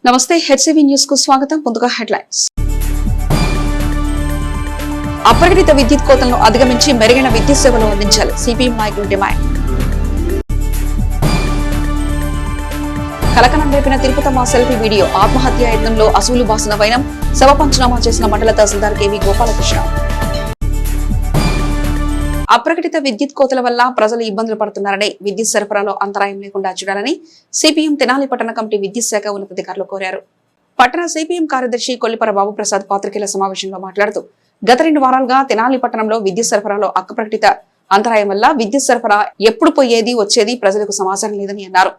నమస్తే HCV news కు స్వాగతం. ముందుగా హెడ్లైన్స్. అప్రకటిత విద్యుత్ కోతలను అధిగమించి మెరుగైన విద్యుత్ సేవలు అందించాలి సిపిఎం నాయకులు డిమాండ్. కలకలం రేపిన తిరుపతమ్మ సెల్ఫీ వీడియో. ఆత్మహత్య యత్నంలో అసూలు బాసిన వైనం. శవ పంచనామా చేసిన మండల తహసీల్దార్ కేవీ గోపాలకృష్ణ. అప్రకటిత విద్యుత్ కోతల వల్ల ప్రజలు ఇబ్బందులు పడుతున్నారని, విద్యుత్ సరఫరాలో అంతరాయం లేకుండా చూడాలని సిపిఎం తెనాలి పట్టణ కమిటీ విద్యుత్ శాఖ ఉన్నతాధికారులు కోరారు. పట్టణ సిపిఎం కార్యదర్శి కొల్లిపర బాబుప్రసాద్ పాత్రికేయుల సమావేశంలో మాట్లాడుతూ, గత 2 వారాలుగా తెనాలి పట్టణంలో విద్యుత్ సరఫరాలో అప్రకటిత అంతరాయం వల్ల విద్యుత్ సరఫరా ఎప్పుడు పోయేది వచ్చేది ప్రజలకు సమాచారం లేదని అన్నారు.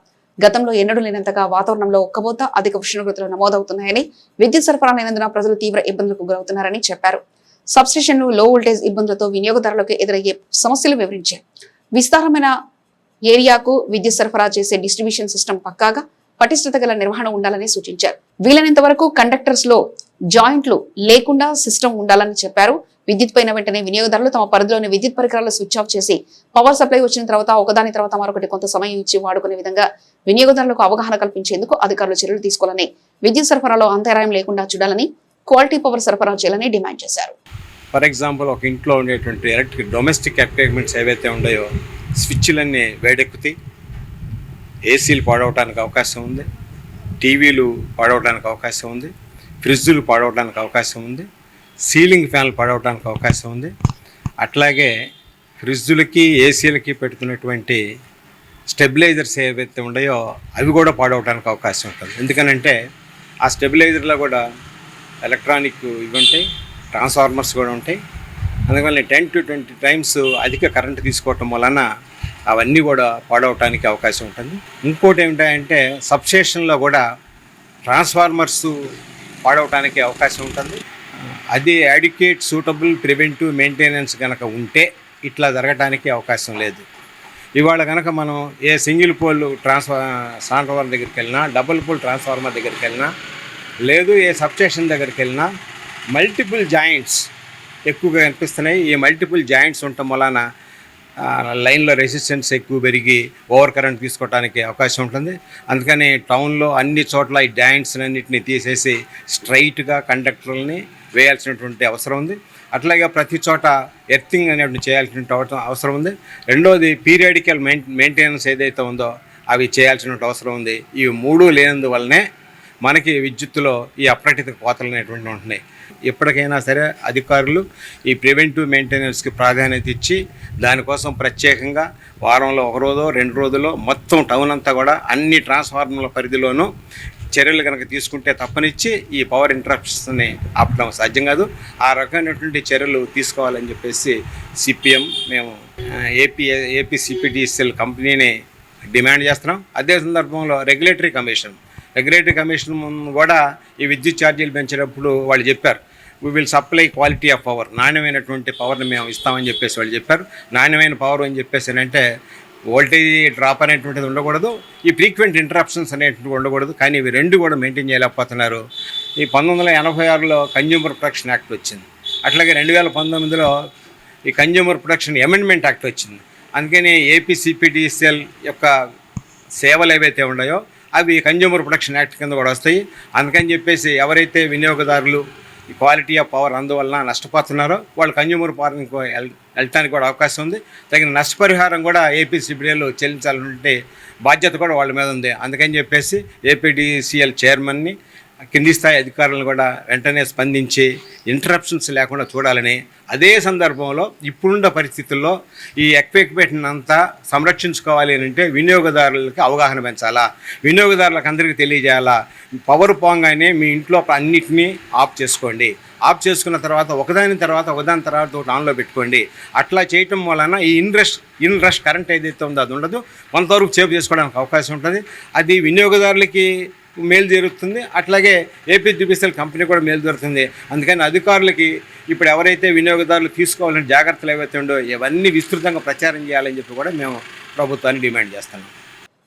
గతంలో ఎన్నడూ లేనంతగా వాతావరణంలో ఒక్కబోత అధిక ఉష్ణోగ్రతలు నమోదవుతున్నాయని, విద్యుత్ సరఫరా లేనందున ప్రజలు తీవ్ర ఇబ్బందులకు గురవుతున్నారని చెప్పారు. సబ్స్టేషన్లు లో వోల్టేజ్ ఇబ్బందులతో వినియోగదారులకు ఎదురయ్యే సమస్యలు వివరించారు. విస్తారమైన ఏరియాకు విద్యుత్ సరఫరా చేసే డిస్ట్రిబ్యూషన్ సిస్టమ్ పక్కాగా పటిష్టత గల నిర్వహణ ఉండాలని సూచించారు. వీలైనంత వరకు కండక్టర్స్ లో జాయింట్లు లేకుండా సిస్టమ్ ఉండాలని చెప్పారు. విద్యుత్ పైన వెంటనే వినియోగదారులు తమ పరిధిలోని విద్యుత్ పరికరాలు స్విచ్ ఆఫ్ చేసి పవర్ సప్లై వచ్చిన తర్వాత ఒకదాని తర్వాత మరొకటి కొంత సమయం ఇచ్చి వాడుకునే విధంగా వినియోగదారులకు అవగాహన కల్పించేందుకు అధికారులు చర్యలు తీసుకోవాలని, విద్యుత్ సరఫరాలో అంతరాయం లేకుండా చూడాలని, క్వాలిటీ పవర్ సరఫరా చేయాలని డిమాండ్ చేశారు. ఫర్ ఎగ్జాంపుల్, ఒక ఇంట్లో ఉండేటువంటి డొమెస్టిక్ ఎక్విప్మెంట్స్ ఏవైతే ఉన్నాయో స్విచ్లన్నీ వేడెక్కుతాయి, ఏసీలు పాడవడానికి అవకాశం ఉంది, టీవీలు పాడవడానికి అవకాశం ఉంది, ఫ్రిడ్జ్లు పాడవడానికి అవకాశం ఉంది, సీలింగ్ ఫ్యాన్లు పాడవడానికి అవకాశం ఉంది. అట్లాగే ఫ్రిడ్జ్లకి ఏసీలకి పెడుతున్నటువంటి స్టెబిలైజర్స్ ఏవైతే ఉన్నాయో అవి కూడా పాడవడానికి అవకాశం ఉంటుంది. ఎందుకనంటే ఆ స్టెబిలైజర్లో కూడా ఎలక్ట్రానిక్ ఇవి ఉంటాయి, ట్రాన్స్ఫార్మర్స్ కూడా ఉంటాయి. అందువల్ల 10 to 20 టైమ్స్ అధిక కరెంటు తీసుకోవటం వలన అవన్నీ కూడా పాడవటానికి అవకాశం ఉంటుంది. ఇంకోటి ఏమిటంటే సబ్స్టేషన్లో కూడా ట్రాన్స్ఫార్మర్స్ పాడవటానికి అవకాశం ఉంటుంది. అది అడిక్వేట్ సూటబుల్ ప్రివెంటివ్ మెయింటెనెన్స్ కనుక ఉంటే ఇట్లా జరగటానికి అవకాశం లేదు. ఇవాళ కనుక మనం ఏ సింగిల్ పోల్ ట్రాన్స్ఫార్మర్ దగ్గరికి వెళ్ళినా, డబుల్ పోల్ ట్రాన్స్ఫార్మర్ దగ్గరికి వెళ్ళినా, లేదు ఏ సబ్స్టేషన్ దగ్గరికి వెళ్ళినా మల్టిపుల్ జాయింట్స్ ఎక్కువగా కనిపిస్తున్నాయి. ఈ మల్టిపుల్ జాయింట్స్ ఉండటం వలన లైన్లో రెసిస్టెన్స్ ఎక్కువ పెరిగి ఓవర్ కరెంట్ తీసుకోవడానికి అవకాశం ఉంటుంది. అందుకని టౌన్లో అన్ని చోట్ల ఈ జాయింట్స్ అన్నింటినీ తీసేసి స్ట్రైట్గా కండక్టర్లని వేయాల్సినటువంటి అవసరం ఉంది. అట్లాగే ప్రతి చోట ఎర్తింగ్ అనేటువంటి చేయాల్సినటువంటి అవసరం ఉంది. రెండోది పీరియాడికల్ మెయింటెనెన్స్ ఏదైతే ఉందో అవి చేయాల్సినటువంటి అవసరం ఉంది. ఇవి 3 లేనందువల్లనే మనకి విద్యుత్తులో ఈ అప్రకటిత కోతలు అనేటువంటి ఉంటున్నాయి. ఎప్పటికైనా సరే అధికారులు ఈ ప్రివెంటివ్ మెయింటెనెన్స్కి ప్రాధాన్యత ఇచ్చి దానికోసం ప్రత్యేకంగా వారంలో 1 రోజో 2 రోజుల్లో మొత్తం టౌన్ అంతా కూడా అన్ని ట్రాన్స్ఫార్మర్ల పరిధిలోనూ చర్యలు కనుక తీసుకుంటే తప్పనిచ్చి ఈ పవర్ ఇంటరప్షన్స్ని ఆపడం సాధ్యం కాదు. ఆ రకమైనటువంటి చర్యలు తీసుకోవాలని చెప్పేసి సిపిఎం మేము ఏపీ సిపిడిసిఎల్ కంపెనీని డిమాండ్ చేస్తున్నాం. అదే సందర్భంలో రెగ్యులేటరీ కమిషన్ కూడా ఈ విద్యుత్ ఛార్జీలు పెంచేటప్పుడు వాళ్ళు చెప్పారు, we will supply quality of power, నాణ్యమైనటువంటి పవర్ని మేము ఇస్తామని చెప్పేసి వాళ్ళు చెప్పారు. నాణ్యమైన పవర్ అని చెప్పేసి అంటే వోల్టేజ్ డ్రాప్ అనేటువంటిది ఉండకూడదు, ఈ ఫ్రీక్వెంట్ ఇంటరప్షన్స్ అనేటువంటివి ఉండకూడదు. కానీ ఇవి 2 కూడా మెయింటైన్ చేయలేకపోతున్నారు. ఈ 1986లో కన్జ్యూమర్ ప్రొటెక్షన్ యాక్ట్ వచ్చింది. అట్లాగే 2019లో ఈ కన్జ్యూమర్ ప్రొటెక్షన్ అమెండ్మెంట్ యాక్ట్ వచ్చింది. అందుకని ఏపీ సిపిడిసిఎల్ యొక్క సేవలు ఏవైతే ఉన్నాయో అవి కన్జ్యూమర్ ప్రొటెక్షన్ యాక్ట్ కింద కూడా వస్తాయి. అందుకని చెప్పేసి ఎవరైతే వినియోగదారులు ఈ క్వాలిటీ ఆఫ్ పవర్ అందువలన నష్టపోతున్నారో వాళ్ళు కన్జ్యూమర్ పవర్కి వెళ్ళటానికి కూడా అవకాశం ఉంది. తగిన నష్టపరిహారం కూడా ఏపీ సిపిడిఎల్ చెల్లించాలంటే బాధ్యత కూడా వాళ్ళ మీద ఉంది. అందుకని చెప్పేసి ఏపీడీసీఎల్ చైర్మన్ని, కింది స్థాయి అధికారులను కూడా వెంటనే స్పందించి ఇంటరప్షన్స్ లేకుండా చూడాలని, అదే సందర్భంలో ఇప్పుడున్న పరిస్థితుల్లో ఈ ఎక్విప్మెంట్ అంతా సంరక్షించుకోవాలి అంటే వినియోగదారులకి అవగాహన పెంచాలా, వినియోగదారులకు అందరికీ తెలియజేయాలా. పవర్ పోగానే మీ ఇంట్లో అన్నిటినీ ఆఫ్ చేసుకోండి, ఆఫ్ చేసుకున్న తర్వాత ఒకదాని తర్వాత ఒకటి ఆన్లో పెట్టుకోండి. అట్లా చేయటం వలన ఈ ఇన్ రష్ కరెంట్ ఏదైతే ఉందో అది ఉండదు, కొంతవరకు సేవ్ చేసుకోవడానికి అవకాశం ఉంటుంది. అది వినియోగదారులకి మేలు జరుగుతుంది. అట్లాగే ఏపీడీసీఎల్ కంపెనీ కూడా మేలు జరుగుతుంది. అందుకని అధికారులకి ఇప్పుడు ఎవరైతే వినియోగదారులు తీసుకోవాలని జాగ్రత్తలు ఏవైతే ఉండో ఇవన్నీ విస్తృతంగా ప్రచారం చేయాలని చెప్పి కూడా మేము ప్రభుత్వాన్ని డిమాండ్ చేస్తున్నాం.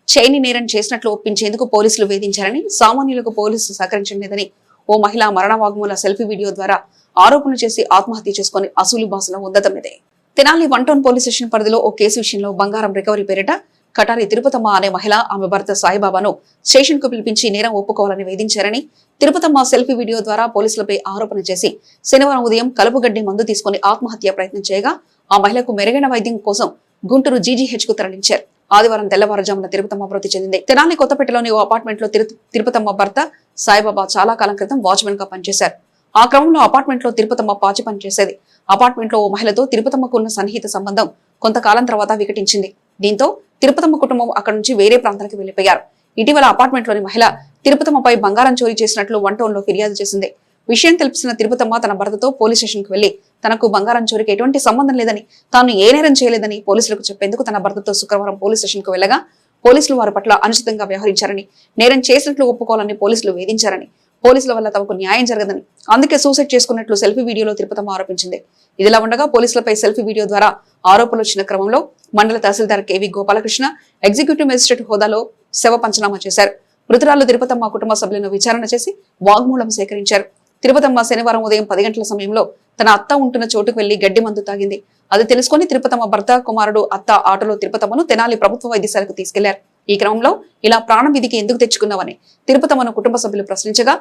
చైనీ నేరం చేసినట్లు ఒప్పించేందుకు పోలీసులు వేధించారని, సామాన్యులకు పోలీసులు సహకరించలేదని ఓ మహిళ మరణ వాగ్మూల సెల్ఫీ వీడియో ద్వారా ఆరోపణలు చేసి ఆత్మహత్య చేసుకుని అసూలు బాసుల ఉద్దతమిదే. తెనాలి 1 టౌన్ పోలీస్ స్టేషన్ పరిధిలో ఓ కేసు విషయంలో బంగారం రికవరీ పేరిట కటారి తిరుపతమ్మ అనే మహిళ ఆమె భర్త సాయిబాబాను స్టేషన్ కు పిలిపించి నేరం ఒప్పుకోవాలని వేధించారని తిరుపతమ్మ సెల్ఫీ వీడియో ద్వారా పోలీసులపై ఆరోపణ చేసి శనివారం ఉదయం కలుపుగడ్డి మందు తీసుకుని ఆత్మహత్య ప్రయత్నం చేయగా ఆ మహిళకు మెరుగైన వైద్యం కోసం గుంటూరు జీజీహెచ్ కు తరలించారు. ఆదివారం తెల్లవారుజామున తిరుపతమ్మ మృతి చెందింది. తెనాలి కొత్తపేటలోని ఓ అపార్ట్మెంట్ లో తిరుపతమ్మ భర్త సాయిబాబా చాలా కాలం క్రితం వాచ్మెన్ గా పనిచేశారు. ఆ క్రమంలో అపార్ట్మెంట్ లో తిరుపతమ్మ పాచి పనిచేసేది. అపార్ట్మెంట్ లో ఓ మహిళతో తిరుపతమ్మకు ఉన్న సన్నిహిత సంబంధం కొంతకాలం తర్వాత వికటించింది. దీంతో తిరుపతమ్మ కుటుంబం అక్కడి నుంచి వేరే ప్రాంతానికి వెళ్లిపోయారు. ఇటీవల అపార్ట్మెంట్ లోని మహిళ తిరుపతమ్మపై బంగారం చోరీ చేసినట్లు వన్ టౌన్ లో ఫిర్యాదు చేసింది. విషయం తెలిసిన తిరుపతమ్మ తన భర్తతో పోలీస్ స్టేషన్ కు వెళ్లి తనకు బంగారం చోరీకి ఎటువంటి సంబంధం లేదని, తాను ఏ నేరం చేయలేదని పోలీసులకు చెప్పేందుకు తన భర్తతో శుక్రవారం పోలీస్ స్టేషన్ కు వెళ్లగా పోలీసులు వారి పట్ల అనుచితంగా వ్యవహరించారని, నేరం చేసినట్లు ఒప్పుకోవాలని పోలీసులు వేధించారని, పోలీసుల వల్ల తమకు న్యాయం జరగదని, అందుకే సూసైడ్ చేసుకున్నట్లు సెల్ఫీ వీడియోలో తిరుపతమ్మ ఆరోపించింది. ఇదిలా ఉండగా పోలీసులపై సెల్ఫీ వీడియో ద్వారా ఆరోపణలు వచ్చిన క్రమంలో మండల తహసీల్దార్ కేవీ గోపాలకృష్ణ ఎగ్జిక్యూటివ్ మేజిస్ట్రేట్ హోదాలో శవ పంచనామా చేశారు. మృతురాలు తిరుపతమ్మ కుటుంబ సభ్యులను విచారణ చేసి వాగ్మూలం సేకరించారు. తిరుపతమ్మ శనివారం ఉదయం 10 గంటల సమయంలో తన అత్త ఉంటున్న చోటుకు వెళ్లి గడ్డి మందు తాగింది. అది తెలుసుకుని తిరుపతమ్మ భర్త, కుమారుడు, అత్త ఆటోలో తిరుపతమ్మను తెనాలి ప్రభుత్వ వైద్యశాలకు తీసుకెళ్లారు. ఈ క్రమంలో ఇలా ప్రాణం విధికి ఎందుకు తెచ్చుకున్నావని తిరుపతమ్మను కుటుంబ సభ్యులు ప్రశ్నించగా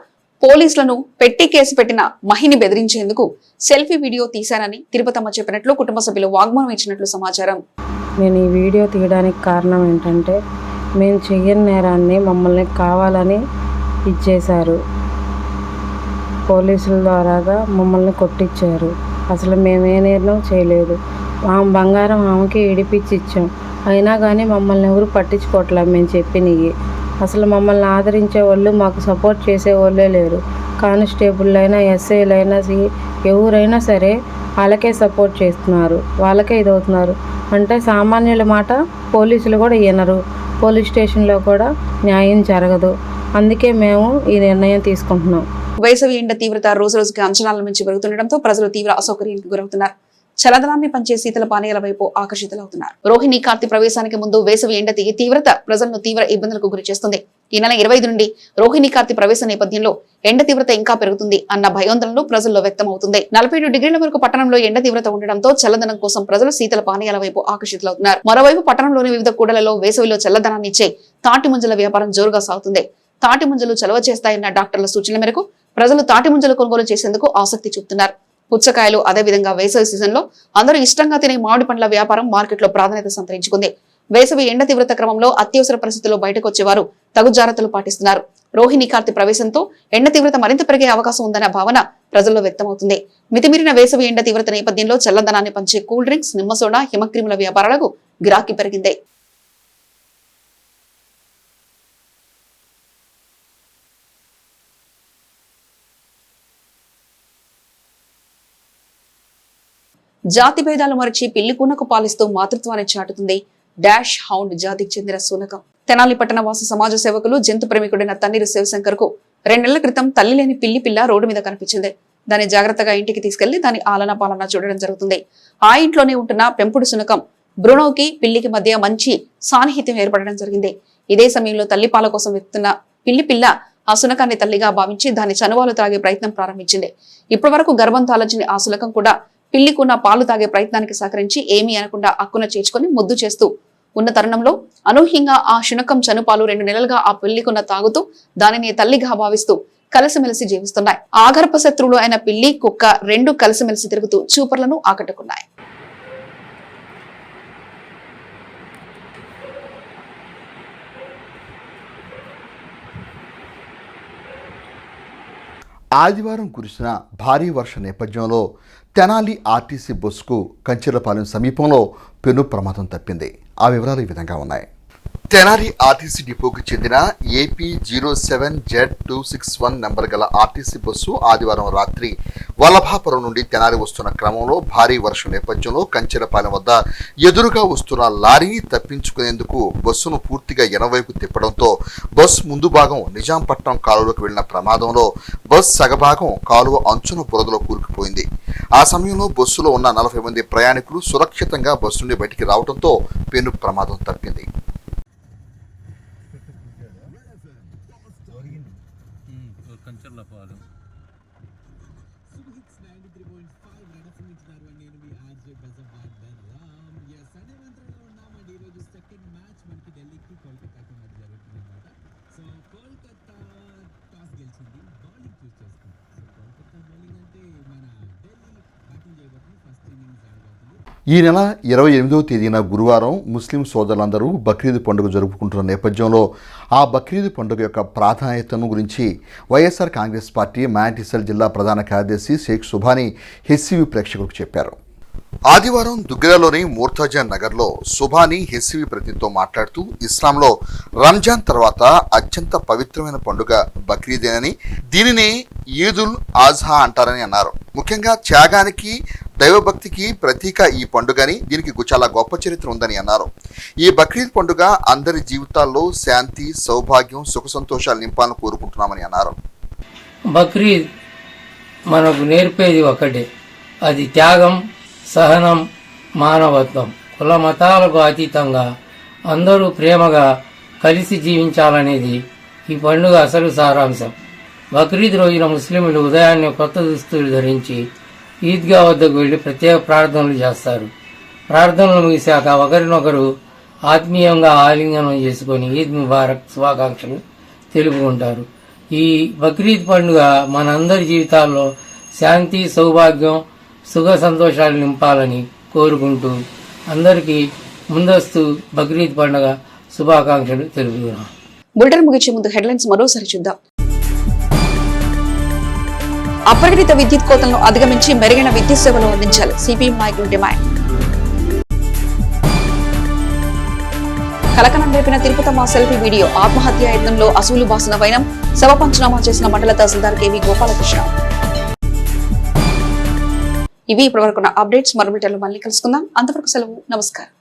పోలీసులను పెట్టి కేసు పెట్టిన మహిని బెదిరించేందుకు సెల్ఫీ వీడియో తీశానని తిరుపతమ్మ చెప్పినట్లు కుటుంబ సభ్యులు వాగ్మూలం ఇచ్చినట్లు సమాచారం. నేను ఈ వీడియో తీయడానికి కారణం ఏంటంటే, మేము చెయ్యని నేరాన్ని మమ్మల్ని కావాలని ఇచ్చేశారు. పోలీసుల ద్వారాగా మమ్మల్ని కొట్టించారు. అసలు మేమే నేరం చేయలేదు. ఆమె బంగారం ఆమెకి ఇడిపించి ఇచ్చాం. అయినా కానీ మమ్మల్ని ఎవరు పట్టించుకోవట్లేదు. మేము చెప్పినవి అసలు మమ్మల్ని ఆదరించే వాళ్ళు, మాకు సపోర్ట్ చేసే వాళ్ళే లేరు. కానిస్టేబుల్ అయినా, ఎస్ఐలు అయినా, ఎవరైనా సరే వాళ్ళకే సపోర్ట్ చేస్తున్నారు, వాళ్ళకే ఇదవుతున్నారు. అంటే సామాన్యుల మాట పోలీసులు కూడా వినరు. పోలీస్ స్టేషన్లో కూడా న్యాయం జరగదు. అందుకే మేము ఈ నిర్ణయం తీసుకుంటున్నాం. వేసవి ఎండ తీవ్రత రోజు రోజుకి అంచనాల మించి పెరుగుతుండటంతో ప్రజలు తీవ్ర అసౌకర్యానికి గురవుతున్నారు. చల్లదనాన్ని పంచే శీతల పానీయాల వైపు ఆకర్షితులవుతున్నారు. రోహిణి కార్తీ ప్రవేశానికి ముందు వేసవి ఎండ తీవ్రత ప్రజలను తీవ్ర ఇబ్బందులకు గురి చేస్తుంది. ఈ నెల 25 నుండి రోహిణి కార్తీ ప్రవేశ నేపథ్యంలో ఎండ తీవ్రత ఇంకా పెరుగుతుంది అన్న భయోందనలు ప్రజల్లో వ్యక్తం అవుతుంది. 47 డిగ్రీల వరకు పట్టణంలో ఎండ తీవ్రత ఉండడంతో చల్లదనం కోసం ప్రజలు శీతల పానీయాల వైపు ఆకర్షితులవుతున్నారు. మరోవైపు పట్టణంలోని వివిధ కూడలలో వేసవిలో చల్లదనాన్ని ఇచ్చే తాటి ముంజల వ్యాపారం జోరుగా సాగుతుంది. తాటి ముంజలు చలవ చేస్తాయన్న డాక్టర్ల సూచనల మేరకు ప్రజలు తాటి ముంజలు కొనుగోలు చేసేందుకు ఆసక్తి చూపుతున్నారు. పుచ్చకాయలు, అదేవిధంగా వేసవి సీజన్ లో అందరూ ఇష్టంగా తినే మామిడి పండ్ల వ్యాపారం మార్కెట్లో ప్రాధాన్యత సంతరించుకుంది. వేసవి ఎండ తీవ్రత క్రమంలో అత్యవసర పరిస్థితుల్లో బయటకు వచ్చేవారు తగు జాగ్రత్తలు పాటిస్తున్నారు. రోహిణి కార్తీ ప్రవేశంతో ఎండ తీవ్రత మరింత పెరిగే అవకాశం ఉందన్న భావన ప్రజల్లో వ్యక్తమవుతుంది. మితిమీరిన వేసవి ఎండ తీవ్రత నేపథ్యంలో చల్లదనాన్ని పంచే కూల్ డ్రింక్స్, నిమ్మ సోడా, హిమక్రీముల వ్యాపారాలకు గిరాకీ పెరిగింది. జాతి భేదాలు మరచి పిల్లి కూనకు పాలిస్తూ మాతృత్వాన్ని చాటుతుంది డాష్ హౌండ్ జాతికి చెందిన శునకం. తెనాలి పట్టణ వాస సమాజ సేవకులు, జంతు ప్రేమికుడైన తన్నీరు శివశంకర్ కు 2 నెలల క్రితం తల్లి లేని పిల్లి పిల్ల రోడ్డు మీద కనిపించింది. దాన్ని జాగ్రత్తగా ఇంటికి తీసుకెళ్లి దాని ఆలన పాలన చూడడం జరుగుతుంది. ఆ ఇంట్లోనే ఉంటున్న పెంపుడు శునకం బ్రునోకి పిల్లికి మధ్య మంచి సాన్నిహిత్యం ఏర్పడడం జరిగింది. ఇదే సమయంలో తల్లి పాల కోసం వెతుకుతున్న పిల్లి పిల్ల ఆ శునకాన్ని తల్లిగా భావించి దాని చనువాలు తాగే ప్రయత్నం ప్రారంభించింది. ఇప్పటి వరకు గర్భం తాళించిన ఆ శునకం కూడా పిల్లికున్న పాలు తాగే ప్రయత్నానికి సహకరించి ఏమీ అనకుండా అక్కున చేర్చుకొని ముద్దు చేస్తూ ఉన్న తరుణంలో అనూహ్యంగా ఆ శునకం చనుపాలు 2 నెలలుగా ఆ పిల్లికున్న తాగుతూ దానిని తల్లిగా భావిస్తూ కలిసిమెలిసి జీవిస్తున్నాయి. ఆగర్భ శత్రువులు అయిన పిల్లి, కుక్క 2 కలిసిమెలిసి తిరుగుతూ చూపర్లను ఆకట్టుకున్నాయి. ఆదివారం కురిసిన భారీ వర్ష నేపథ్యంలో తెనాలి ఆర్టీసీ బస్సుకు కంచెలపాలెం సమీపంలో పెను ప్రమాదం తప్పింది. ఆ వివరాలు ఈ విధంగా ఉన్నాయి. తెనాలి ఆర్టీసీ డిపోకు చెందిన ఏపీ 07Z261 నెంబర్ గల ఆర్టీసీ బస్సు ఆదివారం రాత్రి వల్లభాపురం నుండి తెనాలి వస్తున్న క్రమంలో భారీ వర్షం నేపథ్యంలో కంచెలపాలెం వద్ద ఎదురుగా వస్తున్న లారీని తప్పించుకునేందుకు బస్సును పూర్తిగా ఎనవైపు తిప్పడంతో బస్సు ముందు భాగం నిజాంపట్నం కాలువలోకి వెళ్లిన ప్రమాదంలో బస్సు సగభాగం కాలువ అంచున బురదలో కూరుకుపోయింది. ఆ సమయంలో బస్సులో ఉన్న 40 మంది ప్రయాణికులు సురక్షితంగా బస్సు నుండి బయటికి రావడంతో పెను ప్రమాదం తప్పింది. ఈరోజు సెకండ్ మ్యాచ్ మనకి ఢిల్లీకి కోల్కతాకి మధ్య జరుగుతుందన్నమాట. సో కోల్కతా టాస్ గెలిచింది, బౌలింగ్ చూస్ చేసుకుంది. సో కోల్కతా బౌలింగ్ అంటే మన ఢిల్లీ బ్యాటింగ్ చేయబోతుంది, ఫస్ట్ ఇన్నింగ్స్ ఆడబోతుంది. ఈ నెల 28వ తేదీన గురువారం ముస్లిం సోదరులందరూ బక్రీద్ పండుగ జరుపుకుంటున్న నేపథ్యంలో ఆ బక్రీద్ పండుగ యొక్క ప్రాధాన్యతను గురించి వైఎస్ఆర్ కాంగ్రెస్ పార్టీ మ్యాంటిసల్ జిల్లా ప్రధాన కార్యదర్శి షేక్ సుభానీ హెచ్సివి ప్రేక్షకులకు చెప్పారు. ఆదివారం దుగ్గరలోని మూర్తాజా నగర్లో సుభానీ హెచ్సివి ప్రతినిధితో మాట్లాడుతూ ఇస్లాంలో రంజాన్ తర్వాత అత్యంత పవిత్రమైన పండుగ బక్రీదేనని, దీనినే ఈదుల్ ఆజ్హా అంటారని అన్నారు. ముఖ్యంగా త్యాగానికి దైవభక్తికి ప్రతీక ఈ పండుగని, దీనికి చాలా గొప్ప చరిత్ర ఉందని అన్నారు. ఈ బక్రీద్ పండుగ అందరి జీవితాల్లో శాంతి, సౌభాగ్యం, సుఖ సంతోషాలు నింపాలని కోరుకుంటున్నామని అన్నారు. బక్రీద్ మనకు నేర్పేది ఒకటే, అది త్యాగం, సహనం, మానవత్వం. కుల మతాలకు అతీతంగా అందరూ ప్రేమగా కలిసి జీవించాలనేది ఈ పండుగ అసలు సారాంశం. బక్రీద్ రోజున ముస్లింలు ఉదయాన్నే కొత్త దుస్తులు ధరించి ఈద్గా వద్దకు వెళ్లి ప్రత్యేక ప్రార్థనలు చేస్తారు. ప్రార్థనలు ముగిశాక ఒకరినొకరు ఆత్మీయంగా ఆలింగనం చేసుకొని ఈద్ ముబారక్ శుభాకాంక్షలు తెలుపుకుంటారు. ఈ బక్రీద్ పండుగ మనందరి జీవితాల్లో శాంతి, సౌభాగ్యం, సుఖ సంతోషాలు నింపాలని కోరుకుంటూ అందరికీ ముందస్తు బక్రీద్ పండుగ శుభాకాంక్షలు తెలుపుతున్నాం. బులెటిన్ ముగించే ముందు హెడ్లైన్స్ మరోసారి చూద్దాం. అప్రకటిత విద్యుత్ కోతలను అధిగమించి మెరుగైన విద్యుత్ సేవలు అందించాలి, సిపిఎం నాయకులు డిమాండ్. కలకలం రేపిన తిరుపతమ్మ సెల్ఫీ వీడియో, ఆత్మహత్య యత్నంలో అసూలు బాసిన వైనం, శవ పంచనామా చేసిన మండల తహసీల్దార్ కేవీ గోపాలకృష్ణ. ఇవి ఇప్పటివరకున్న అప్డేట్స్. మరో బులెటిన్లో మళ్ళీ కలుసుకుందాం. అంతవరకు సెలవు, నమస్కారం.